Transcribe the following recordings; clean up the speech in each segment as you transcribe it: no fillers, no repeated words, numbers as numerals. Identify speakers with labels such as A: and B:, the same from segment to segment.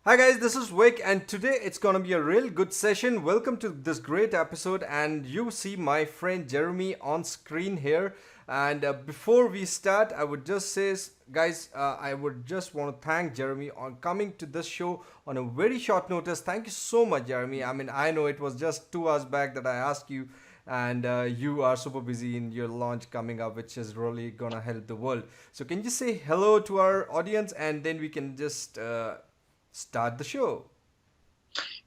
A: Hi guys, this is Vic, and today it's gonna be a real good session. Welcome to this great episode, and you see my friend Jeremy on screen here. And before we start, I would just say, guys, I would just want to thank Jeremy on coming to this show on a very short notice. Thank you so much, Jeremy. I mean, I know it was just 2 hours back that I asked you, and you are super busy in your launch coming up, which is really gonna help the world. So, can you say hello to our audience, and then we can just start the show.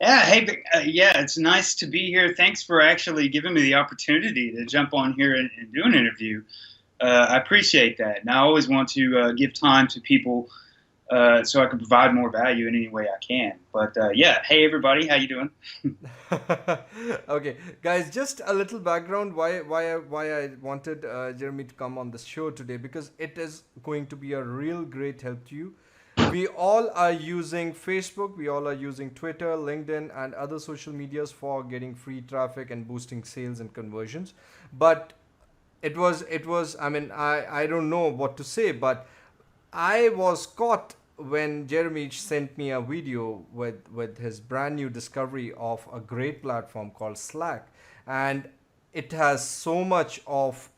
B: Yeah, hey, yeah, it's nice to be here. Thanks for actually giving me the opportunity to jump on here and do an interview. I appreciate that. And I always want to give time to people so I can provide more value in any way I can. But yeah, hey everybody, how you doing?
A: Okay, guys, just a little background why I wanted Jeremy to come on the show today, because it is going to be a real great help to you. We all are using Facebook, we all are using Twitter, LinkedIn, and other social medias for getting free traffic and boosting sales and conversions. But it was I mean, I don't know what to say, but I was caught when Jeremy sent me a video with his brand new discovery of a great platform called Slack. And it has so much of,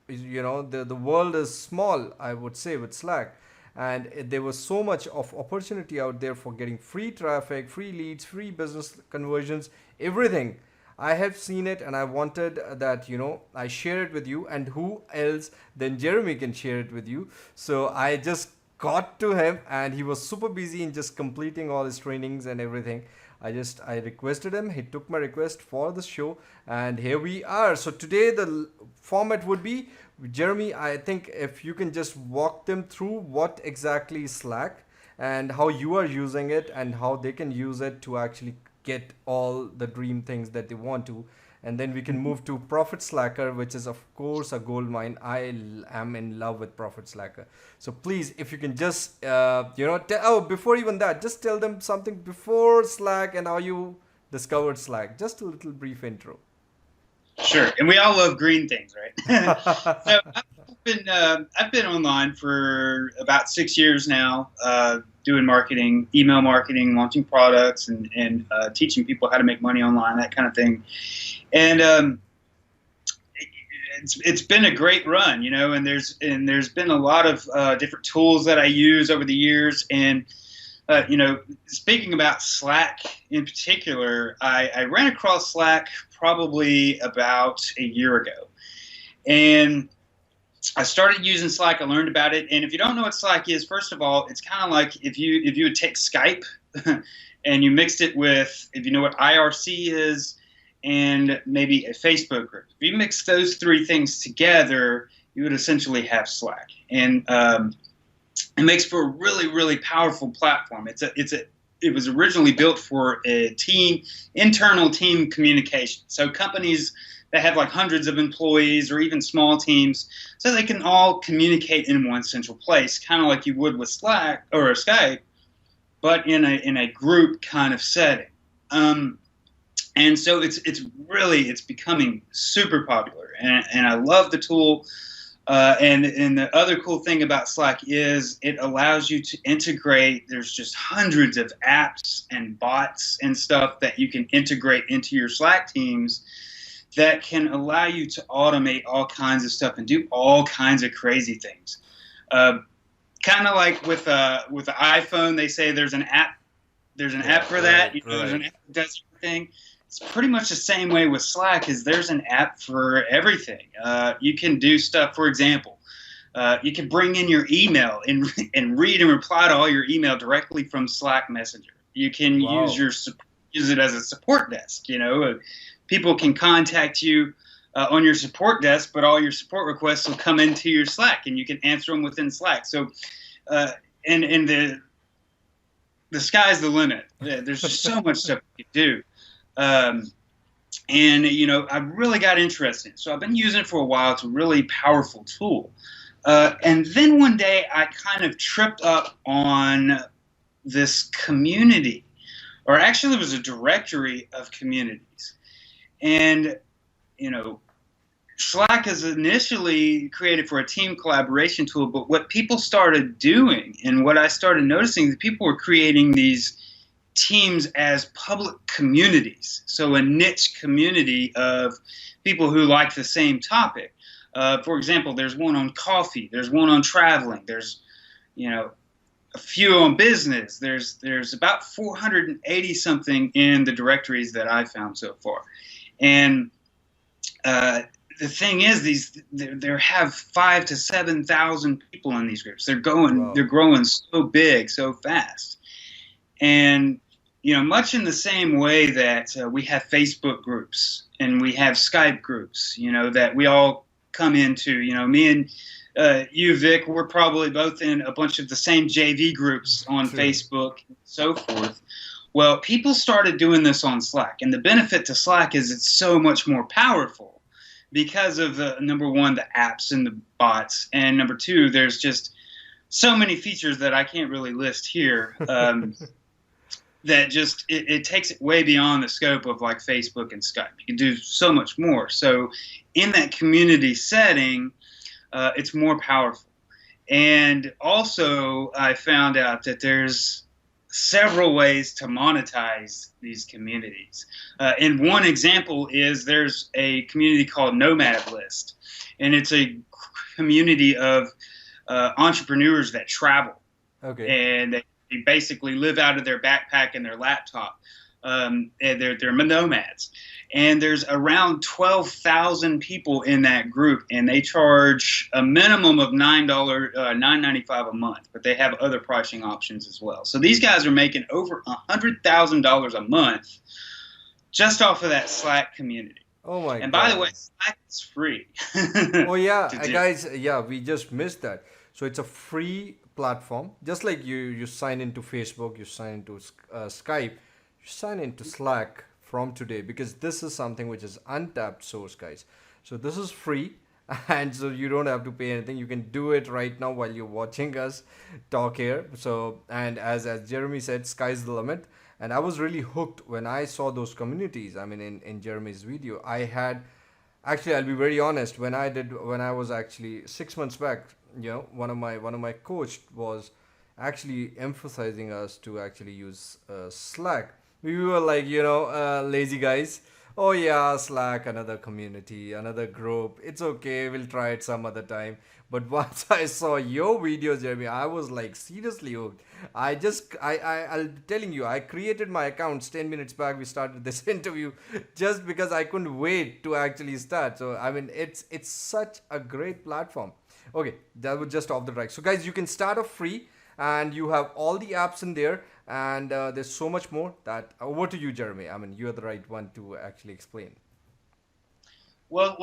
A: the world is small, I would say, with Slack. And there was so much of opportunity out there for getting free traffic, free leads, free business conversions, everything. I have seen it, and I wanted that, I share it with you, and who else than Jeremy can share it with you. So I just got to him, and he was super busy in just completing all his trainings and everything. I requested him, he took my request for the show, and here we are. So today the format would be, Jeremy, I think if you can just walk them through what exactly is Slack and how you are using it and how they can use it to actually get all the dream things that they want to. And then we can move to Profit Slacker, which is, of course, a gold mine. Am in love with Profit Slacker. So please, if you can just, before even that, just tell them something before Slack and how you discovered Slack. Just a little brief intro.
B: Sure, and we all love green things, right? So I've been online for about 6 years now, doing marketing, email marketing, launching products, and teaching people how to make money online, that kind of thing. And it's been a great run, and there's been a lot of different tools that I use over the years. And speaking about Slack in particular, I ran across Slack probably about a year ago, and I started using Slack. I learned about it, and if you don't know what Slack is, first of all, it's kind of like if you would take Skype and you mixed it with, if you know what IRC is, and maybe a Facebook group. If you mix those three things together, you would essentially have Slack, and it makes for a really, really powerful platform. It was originally built for a internal team communication. So companies that have like hundreds of employees or even small teams, so they can all communicate in one central place, kind of like you would with Slack or Skype, but in a group kind of setting. And so it's becoming super popular, and I love the tool. And the other cool thing about Slack is it allows you to integrate. There's just hundreds of apps and bots and stuff that you can integrate into your Slack teams that can allow you to automate all kinds of stuff and do all kinds of crazy things. Kind of like with the iPhone, they say there's an app. There's an app for that. There's an app that does everything. It's pretty much the same way with Slack. Is there's an app for everything. You can do stuff. For example, you can bring in your email and read and reply to all your email directly from Slack Messenger. You can use it as a support desk. People can contact you on your support desk, but all your support requests will come into your Slack, and you can answer them within Slack. So, and the sky's the limit. There's just so much stuff you can do. And I really got interested in it. So I've been using it for a while. It's a really powerful tool. And then one day I kind of tripped up on this community, or actually it was a directory of communities. And, Slack is initially created for a team collaboration tool, but what people started doing and what I started noticing is people were creating these teams as public communities. So a niche community of people who like the same topic. For example, there's one on coffee. There's one on traveling. There's, a few on business. There's about 480 something in the directories that I've found so far. And the thing is, there have 5,000 to 7,000 people in these groups. They're growing so big, so fast. And much in the same way that we have Facebook groups and we have Skype groups, that we all come into. Me and you, Vic, we're probably both in a bunch of the same JV groups on Facebook and so forth. Well, people started doing this on Slack, and the benefit to Slack is it's so much more powerful because of number one, the apps and the bots, and number two, there's just so many features that I can't really list here. That just it takes it way beyond the scope of like Facebook and Skype. You can do so much more. So in that community setting, it's more powerful. And also I found out that there's several ways to monetize these communities. And one example is there's a community called Nomad List. And it's a community of entrepreneurs that travel.
A: Okay.
B: And they basically live out of their backpack and their laptop. And they're nomads. And there's around 12,000 people in that group, and they charge a minimum of $9.95 a month, but they have other pricing options as well. So these guys are making over $100,000 a month just off of that Slack community.
A: Oh my!
B: And
A: God.
B: by the way, Slack is free.
A: Oh yeah, guys. Yeah, we just missed that. So it's a free platform, just like you sign into Facebook, you sign into Skype, you sign into Slack from today, because this is something which is untapped source, guys. So this is free, and so you don't have to pay anything. You can do it right now while you're watching us talk here. So, and as Jeremy said, sky's the limit. And I was really hooked when I saw those communities. I mean, in Jeremy's video, I had actually, I'll be very honest, when I was actually 6 months back, one of my coach was actually emphasizing us to actually use Slack. We were like, lazy guys. Oh yeah, Slack, another community, another group. It's okay, we'll try it some other time. But once I saw your videos, Jeremy, I was like seriously hooked. I'm telling you, I created my accounts 10 minutes back. We started this interview just because I couldn't wait to actually start. So I mean, it's such a great platform. Okay, that was just off the track. So guys, you can start off free, and you have all the apps in there, and there's so much more. That over to you, Jeremy. I mean, you're the right one to actually explain.
B: Well,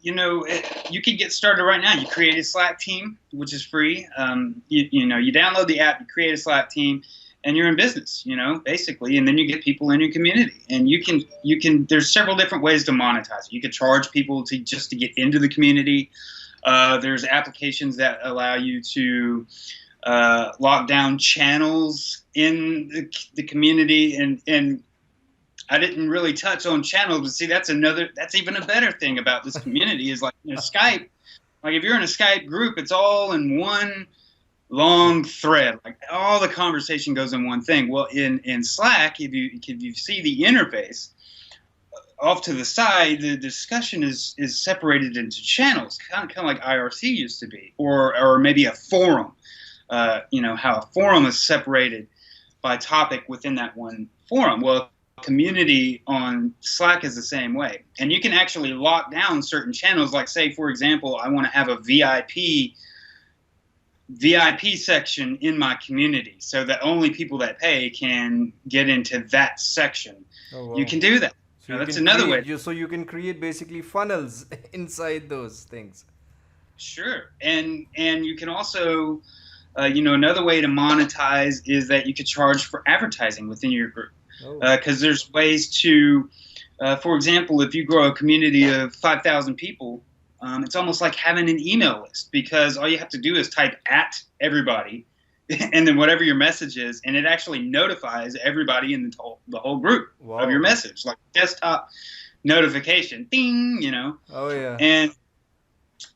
B: you can get started right now. You create a Slack team, which is free. You download the app, you create a Slack team, and you're in business, basically. And then you get people in your community, and you can. There's several different ways to monetize it. You could charge people to get into the community. There's applications that allow you to lock down channels in the community, and I didn't really touch on channels, but see, that's even a better thing about this community is Skype. Like if you're in a Skype group, it's all in one long thread. Like all the conversation goes in one thing. Well, in Slack, if you see the interface off to the side, the discussion is separated into channels, kind of like IRC used to be, or maybe a forum. How a forum is separated by topic within that one forum. Well, community on Slack is the same way, and you can actually lock down certain channels. Like, say, for example, I want to have a VIP section in my community, so that only people that pay can get into that section. Oh, wow. You can do that. So that's another way.
A: So you can create basically funnels inside those things.
B: Sure, and you can also, another way to monetize is that you could charge for advertising within your group. Because there's ways to, for example, if you grow a community of 5,000 people, it's almost like having an email list, because all you have to do is type @everybody and then whatever your message is, and it actually notifies everybody in the whole group of your message, like desktop notification, ding,
A: Oh yeah.
B: And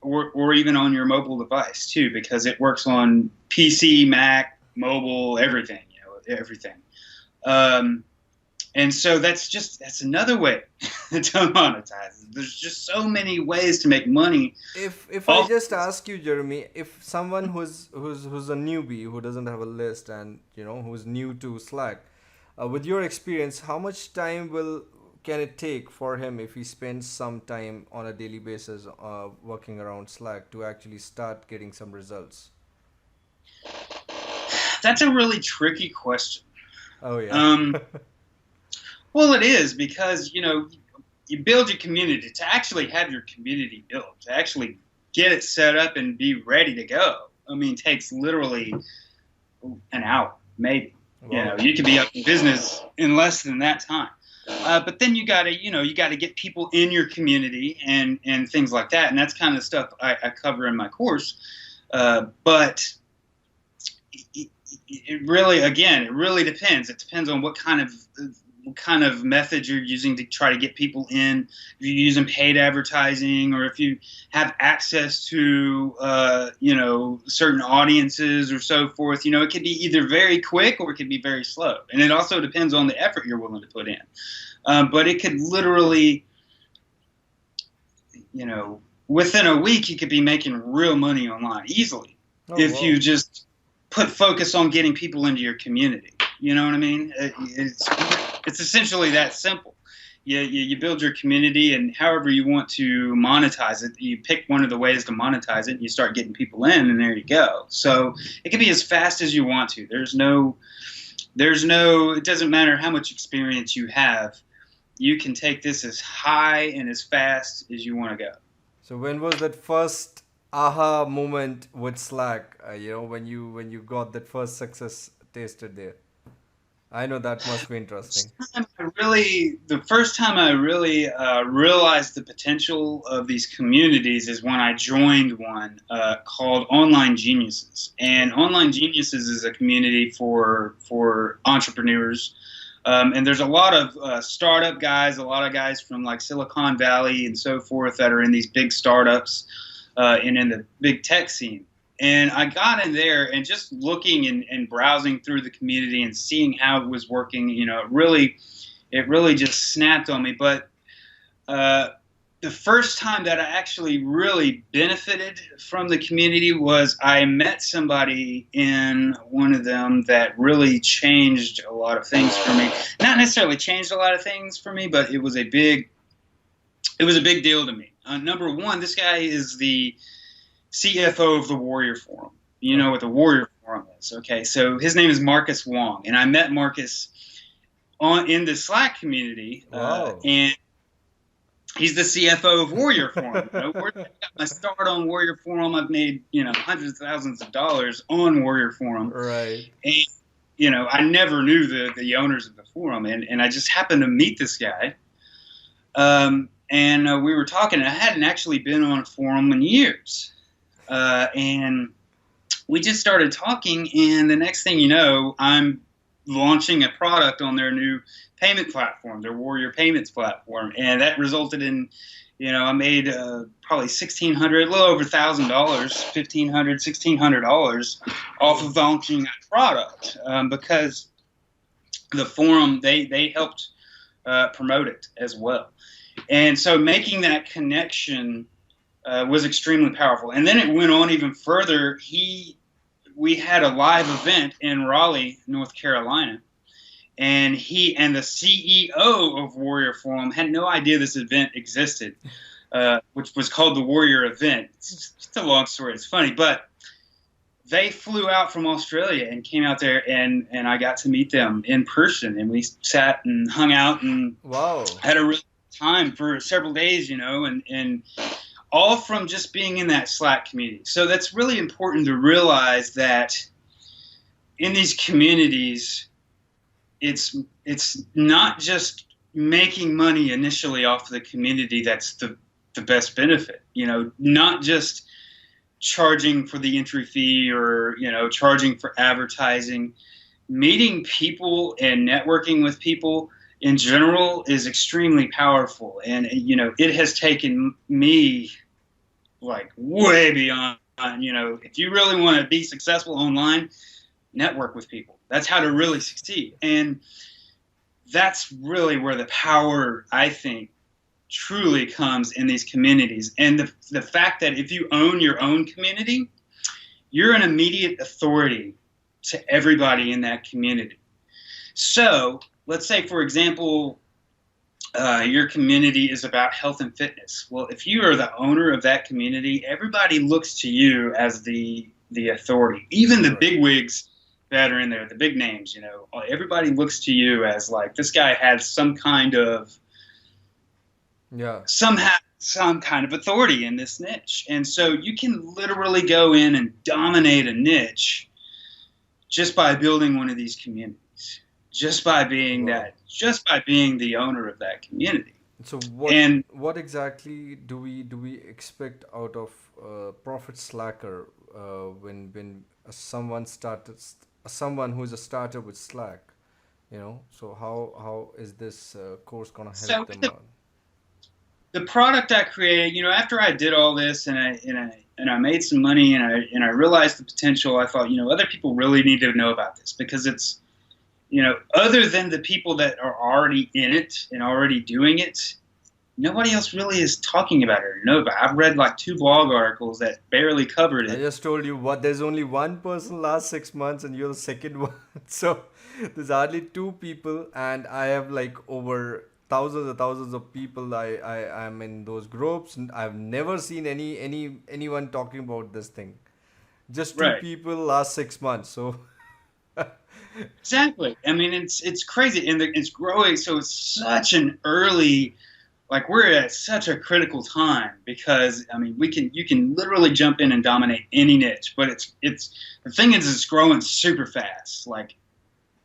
B: or even on your mobile device too, because it works on PC, Mac, mobile, everything, everything. Um, and so that's another way to monetize. There's just so many ways to make money.
A: If I
B: Off,
A: just ask you, Jeremy, if someone who's a newbie who doesn't have a list and who's new to Slack, with your experience, how much time will can it take for him if he spends some time on a daily basis working around Slack to actually start getting some results?
B: that's a really tricky question.
A: Oh yeah.
B: Um, well, it is because you build your community to actually have your community built, to actually get it set up and be ready to go. I mean, takes literally an hour, maybe.
A: Wow.
B: You could be up in business in less than that time. But then you gotta get people in your community and things like that, and that's kind of stuff I cover in my course. But it really, again, it really depends. It depends on what kind of method you're using to try to get people in. If you're using paid advertising, or if you have access to certain audiences or so forth. It can be either very quick or it can be very slow, and it also depends on the effort you're willing to put in. But it could literally, within a week, you could be making real money online easily if
A: Oh
B: you just put focus on getting people into your community. You know what I mean? It's essentially that simple. You build your community, and however you want to monetize it, you pick one of the ways to monetize it, and you start getting people in, and there you go. So it can be as fast as you want to. It doesn't matter how much experience you have. You can take this as high and as fast as you want to go.
A: So when was that first aha moment with Slack? When you got that first success tasted there. I know that must be interesting.
B: The first time I really realized the potential of these communities is when I joined one called Online Geniuses. And Online Geniuses is a community for entrepreneurs. And there's a lot of startup guys, a lot of guys from like Silicon Valley and so forth that are in these big startups and in the big tech scene. And I got in there and just looking and browsing through the community and seeing how it was working, it really just snapped on me. But the first time that I actually really benefited from the community was I met somebody in one of them that really changed a lot of things for me. Not necessarily changed a lot of things for me, but it was a big deal to me. Number one, this guy is the CFO of the Warrior Forum. You know what the Warrior Forum is, okay? So his name is Marcus Wong, and I met Marcus in the Slack community,
A: Wow.
B: and he's the CFO of Warrior Forum. I got my start on Warrior Forum. I've made hundreds of thousands of dollars on Warrior Forum,
A: Right.
B: and I never knew the owners of the forum, and I just happened to meet this guy. And we were talking. I hadn't actually been on a forum in years. And we just started talking, and the next thing you know, I'm launching a product on their new payment platform, their Warrior Payments platform, and that resulted in, I made probably $1,600, a little over $1,000, $1,500, $1,600 off of launching that product because the forum they helped promote it as well, and so making that connection was extremely powerful. And then it went on even further. We had a live event in Raleigh, North Carolina, and he and the CEO of Warrior Forum had no idea this event existed, which was called the Warrior Event. It's a long story. It's funny, but they flew out from Australia and came out there, and I got to meet them in person, and we sat and hung out and
A: Wow.
B: had a really good time for several days, and all from just being in that Slack community. So that's really important to realize that in these communities, it's not just making money initially off the community that's the best benefit. Not just charging for the entry fee or charging for advertising. Meeting people and networking with people in general is extremely powerful, and it has taken me like way beyond. If you really want to be successful online, network with people. That's how to really succeed. And that's really where the power, I think, truly comes in these communities. And the fact that if you own your own community, you're an immediate authority to everybody in that community. So let's say, for example, your community is about health and fitness. Well, if you are the owner of that community, everybody looks to you as the authority. Even the big wigs that are in there, the big names, you know, everybody looks to you as like, this guy has some kind of some kind of authority in this niche. And so you can literally go in and dominate a niche just by building one of these communities, just by being the owner of that community.
A: So what exactly do we expect out of Profit Slacker when someone who's a starter with Slack, you know? So how is this course gonna help
B: So
A: them out?
B: the product I created, you know, after I did all this and I made some money and I realized the potential, I thought, you know, other people really need to know about this, because it's, you know, other than the people that are already in it and already doing it, nobody else really is talking about it or know about it. I've read like 2 blog articles that barely covered
A: I
B: it.
A: just told you what there's only one person last 6 months and you're the second one. So there's hardly two people and I have like over thousands and thousands of people I'm in those groups and I've never seen anyone talking about this thing. Just two
B: Right.
A: people last 6 months. So
B: Exactly. I mean, it's crazy, and it's growing. So it's such an early, like we're at such a critical time, because I mean, you can literally jump in and dominate any niche, but it's the thing is it's growing super fast. Like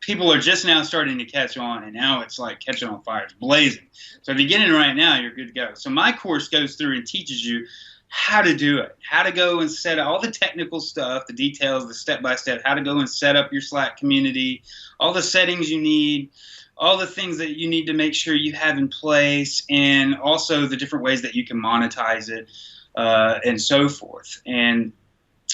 B: people are just now starting to catch on, and now it's like catching on fire. It's blazing. So if you get in right now, you're good to go. So my course goes through and teaches you how to do it, how to go and set up all the technical stuff, the details, the step-by-step, how to go and set up your Slack community, all the settings you need, all the things that you need to make sure you have in place, and also the different ways that you can monetize it, and so forth. And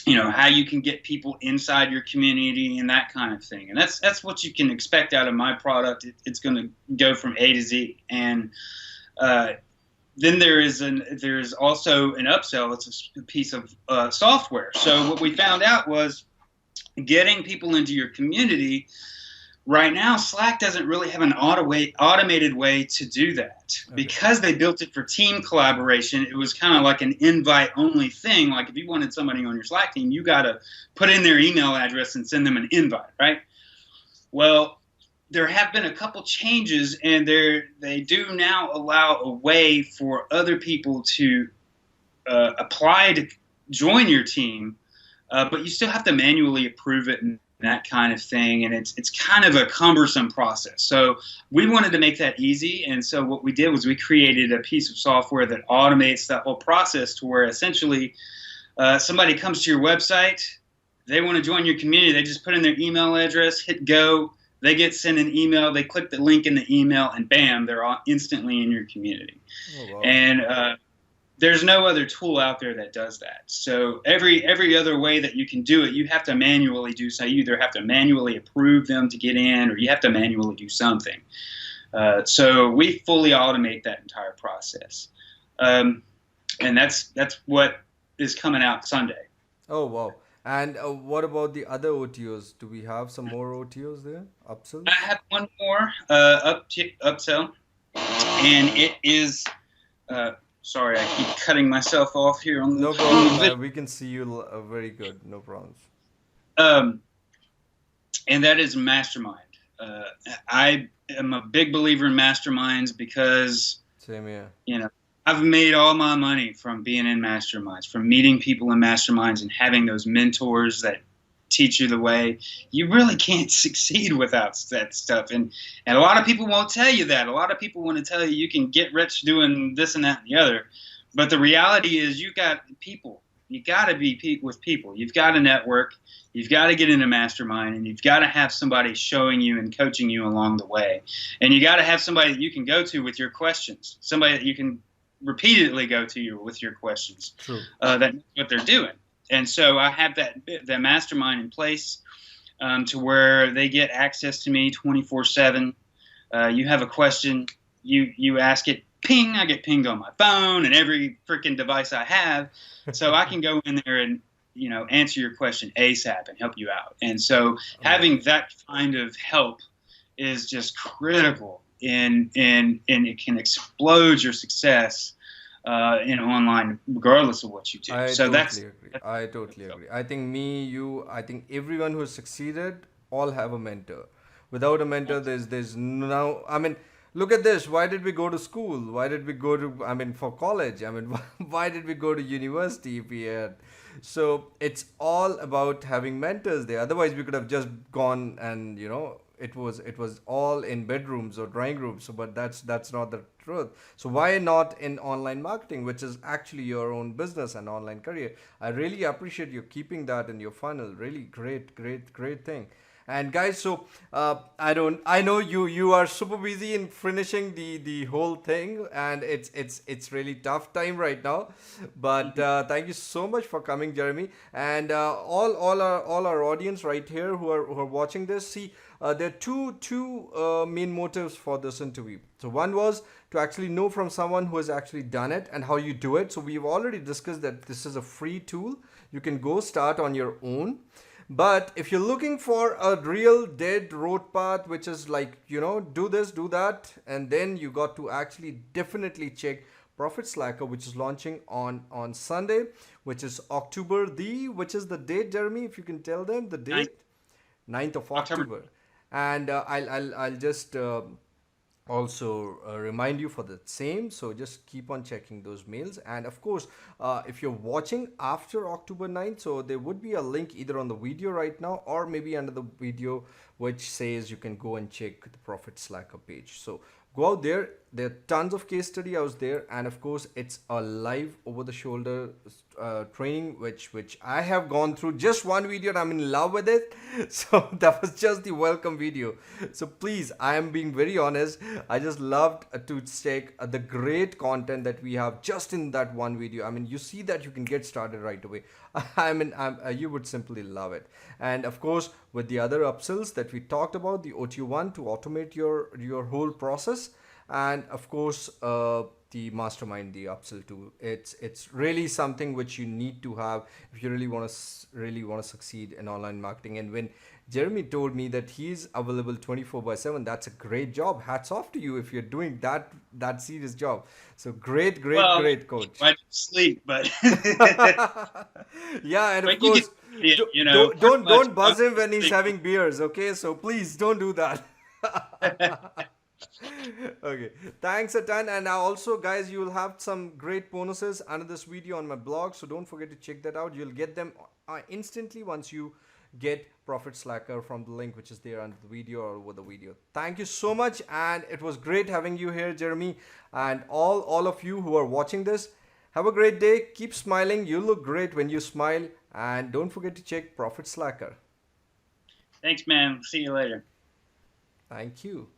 B: you know, how you can get people inside your community and that kind of thing. And that's what you can expect out of my product. It's going to go from A to Z. And then there's also an upsell. It's a piece of software. So what we found out was getting people into your community. Right now, Slack doesn't really have an automated way to do that. Okay. Because they built it for team collaboration. It was kind of like an invite-only thing. Like if you wanted somebody on your Slack team, you got to put in their email address and send them an invite, right? Well, there have been a couple changes, and they do now allow a way for other people to apply to join your team, but you still have to manually approve it and that kind of thing, and it's kind of a cumbersome process. So we wanted to make that easy, and so what we did was we created a piece of software that automates that whole process to where essentially somebody comes to your website, they want to join your community, they just put in their email address, hit go, they get sent an email, they click the link in the email, and bam, they're all instantly in your community. Oh, wow. And there's no other tool out there that does that. So every other way that you can do it, you have to manually do. So you either have to manually approve them to get in, or you have to manually do something. So we fully automate that entire process, and that's what is coming out Sunday.
A: Oh wow! And what about the other OTOs? Do we have some more OTOs there? Upsells?
B: I have one more upsell, and it is. Sorry, I keep cutting myself off here on the.
A: No problem. We can see you very good. No problems.
B: And that is mastermind. I am a big believer in masterminds because.
A: Same here.
B: You know, I've made all my money from being in masterminds, from meeting people in masterminds and having those mentors that teach you the way. You really can't succeed without that stuff. And a lot of people won't tell you that. A lot of people want to tell you can get rich doing this and that and the other. But the reality is you got people. You got to be with people. You've got to network. You've got to get in a mastermind, and you've got to have somebody showing you and coaching you along the way. And you got to have somebody that you can go to with your questions, somebody that you can repeatedly go to you with your questions.
A: True.
B: That's what they're doing. And so I have that mastermind in place to where they get access to me 24/7. You have a question, you ask it, ping, I get pinged on my phone and every freaking device I have, so I can go in there and answer your question ASAP and help you out. And so having
A: Amazing.
B: that kind of help is just critical in it can explode your success in online regardless of what you do.
A: I
B: So
A: totally
B: that's
A: agree. I totally agree. I think me, you, I think everyone who has succeeded all have a mentor. Without a mentor, there's no. I mean, look at this. Why did we go to school? Why did we go to? I mean, for college. I mean, why did we go to university if we had? So it's all about having mentors there. Otherwise, we could have just gone and it was all in bedrooms or drawing rooms. So, but that's not the truth. So why not in online marketing, which is actually your own business and online career? I really appreciate you keeping that in your funnel. Really great, great, great thing. And guys, so I know you are super busy in finishing the whole thing, and it's really tough time right now. But thank you so much for coming, Jeremy, and all our audience right here who are watching this. See, there are two main motives for this interview. So one was to actually know from someone who has actually done it and how you do it. So we've already discussed that this is a free tool. You can go start on your own. But if you're looking for a real dead road path, which is like, do this, do that, and then you got to actually definitely check Profit Slacker, which is launching on Sunday, which is which is the date, Jeremy, if you can tell them the
B: ninth,
A: date, 9th of
B: October.
A: October. And I'll just also remind you for the same. So just keep on checking those mails. And of course, if you're watching after October 9th, so there would be a link either on the video right now or maybe under the video which says you can go and check the Profit Slacker page. So go out there. There are tons of case study out there, and of course it's a live over the shoulder training which I have gone through just one video and I'm in love with it. So that was just the welcome video. So please, I am being very honest, I just loved to check the great content that we have just in that one video. I mean, you see that you can get started right away. I mean, you would simply love it. And of course, with the other upsells that we talked about, the OT1 to automate your whole process, and of course the mastermind, the upsell tool. It's really something which you need to have if you really want to succeed in online marketing. And when Jeremy told me that he's available 24/7, that's a great job. Hats off to you if you're doing that serious job. So great, great,
B: Well,
A: great, coach.
B: I sleep, but
A: Yeah, and of
B: but you get
A: course,
B: it,
A: don't
B: pretty much.
A: buzz him when he's having beers. Okay, so please don't do that. Okay, thanks a ton. And also, guys, you will have some great bonuses under this video on my blog, so don't forget to check that out. You'll get them instantly once you get Profit Slacker from the link which is there under the video or over the video. Thank you so much, and it was great having you here, Jeremy, and all of you who are watching this. Have a great day. Keep smiling. You look great when you smile, and don't forget to check Profit Slacker.
B: Thanks, man. See you later.
A: Thank you.